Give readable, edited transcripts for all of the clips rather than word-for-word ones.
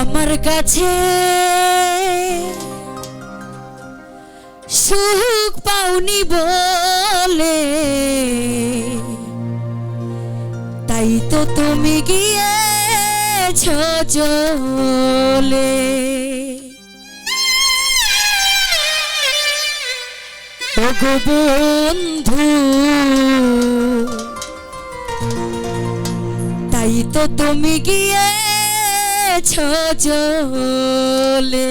আমার কাছে সুখ পাওনি বলে তাই তো তুমি গিয়েছ চলে। ওগো বন্ধু তাই তো তুমি গিয়েছ চলে।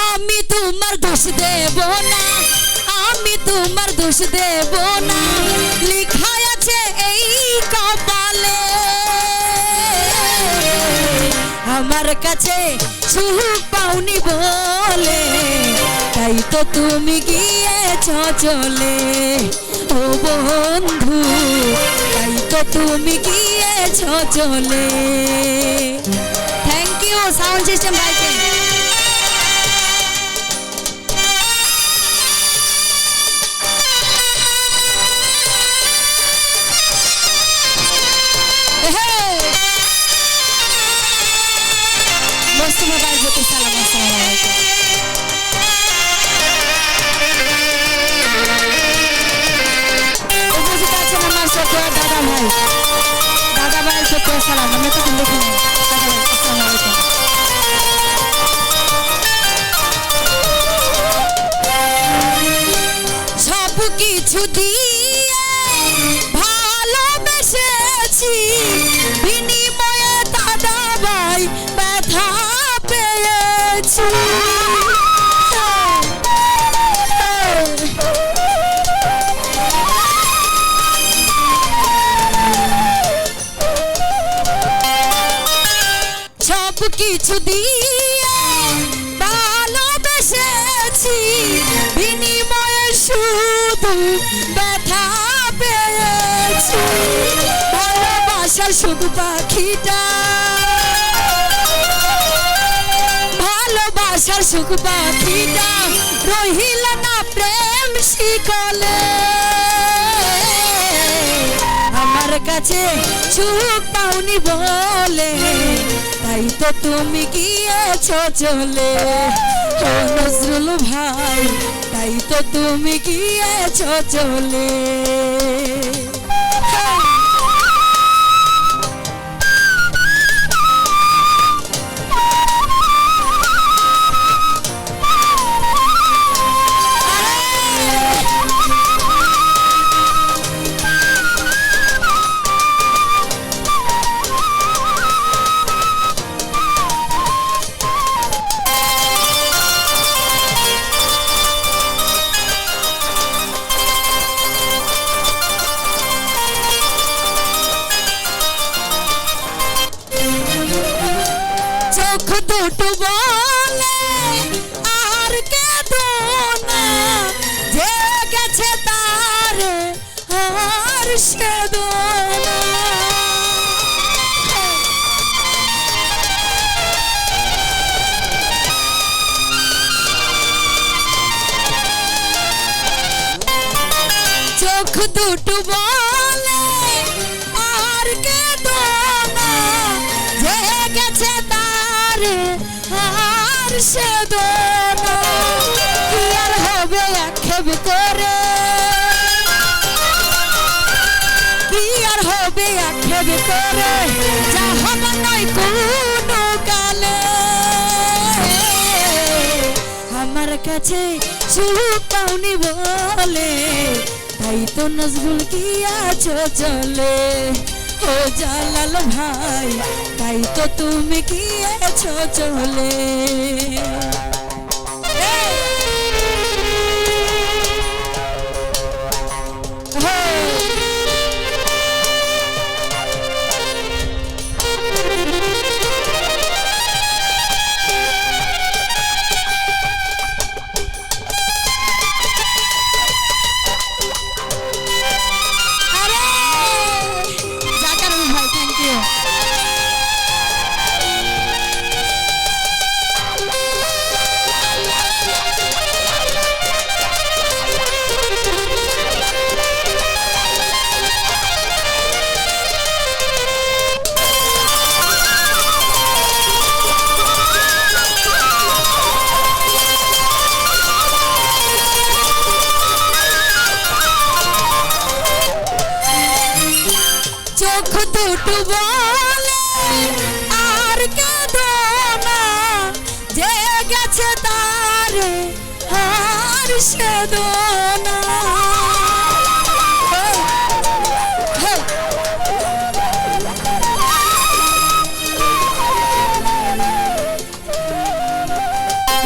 আমি তোমার দোষ দেব না, আমি তোমার দোষ দেব না, লেখা আছে এই কপালে। আমার কাছে সুখ পাওনি বলে তাই তো তুমি গিয়েছ চলে। ও বন্ধু তাই তো তুমি গিয়েছ চলে। থ্যাংক ইউ সাউন্ড সিস্টেম ভাইকে। Mustafa Bey Batu salam assalamualaikum. উপস্থিত আছেন আমার ছোট দাদা ভাই, দাদা ভাই ছোট সালাম, আমি তো লিখি নাই। দাদা ভাই আসসালামু আলাইকুম। সব কিছু দিয়ে ভালোবেসেছি, বিনিময়ে দাদা ভাই ব্যথা পেয়েছি। সব কিছু দিয়ে ভালোবেসেছি, বিনিময়ে শুধু ব্যথা পেয়েছি। ভালোবাসার শুধু পাখিটা, ভালোবাসার সুখ পাখিটা রহিল না প্রেম শিকলে। আমার কাছে সুখ পাওনি বলে তাই তো তুমি গিয়েছ চলে। ও নজরুল ভাই তাই তো তুমি গিয়েছ চলে। চোখ দুটো বলে আর কেঁদো না, যে গেছে তার আর সেদো না। চোখ দুটো বলে আর কেঁদো না, যে গেছে তার আর সেদো না। কি আর হবে আক্ষেপ করে, কি আর হবে আক্ষেপ করে, যা হবে নয় কোনো কালে। আমার কাছে সুখ পাওনি বলে তাই তো নজরুল গিয়েছ চলে। ও জালাল ভাই তাই তো তুমি গিয়েছ চলে। সেদনা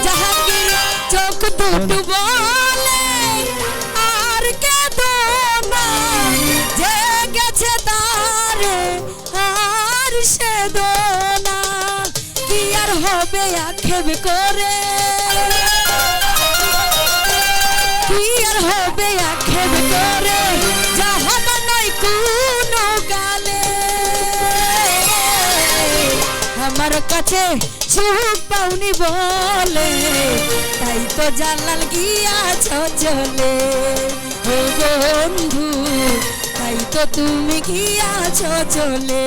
জাহাঙ্গীর চোখ দুটো বলে আর কেদনা যে গেছে তারে আর সেদনা কি আর হবে আক্ষেপ করে কি আর হবে আক্ষেপ করে জাহান নয় কোনো গালে আমার কাছে সুখ পাওনি বলে তাই তো জানাল গিয়াছ চলে ও বন্ধু তাই তো তুমি গিয়াছ চলে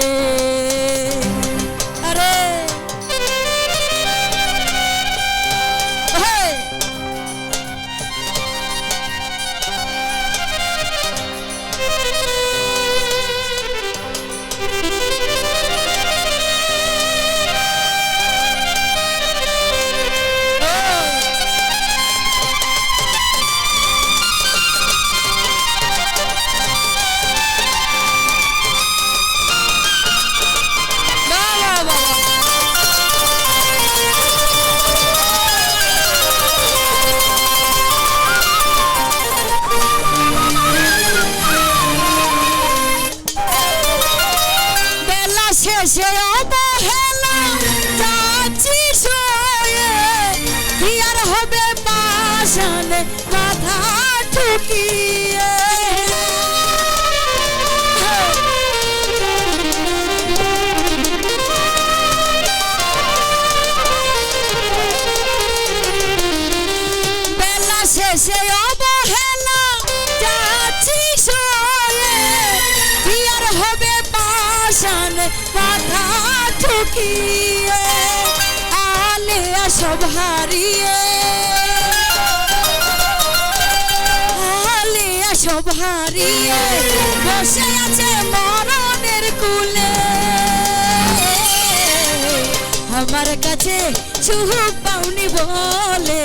আরে শেষে অবহেলা যাচ্ছি সয়ে কি আর হবে পাশানে মাথা ঠুকিয়ে বেলা শেষে অবহেলা যাচ্ছি সয়ে কি আর হবে পাশানে মাথা ঠুকিয়ে আলে সব হারিয়ে আলে সব হারিয়ে বসে আছে মরণের কুলে আমার কাছে সুখ পাওনি বলে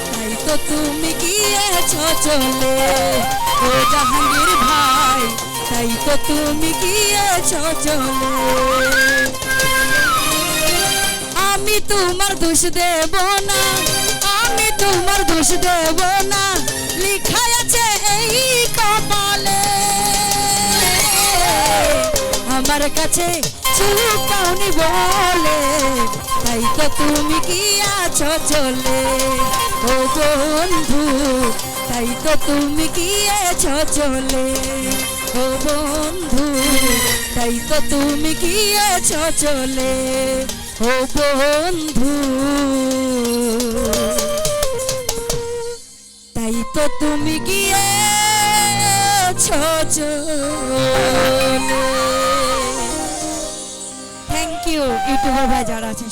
তাই তো তুমি গিয়েছ চলে ও জাহাঙ্গীর ভাই তাই তো তুমি গিয়েছ চলে আমি তোমার দোষ দেব না আমি তোমার দোষ দেব না লেখা আছে এই কপালে আমার কাছে সুখ পাওনি বলে তাই তো তুমি গিয়েছ চলে ও বন্ধু তাই তো তুমি গিয়েছ চলে ও বন্ধু তাই তো তুমি গিয়েছ চলে ও বন্ধু তাই তো তুমি গিয়েছ চলে থ্যাংক ইউ ইউটিউবার ভাই যারা আছেন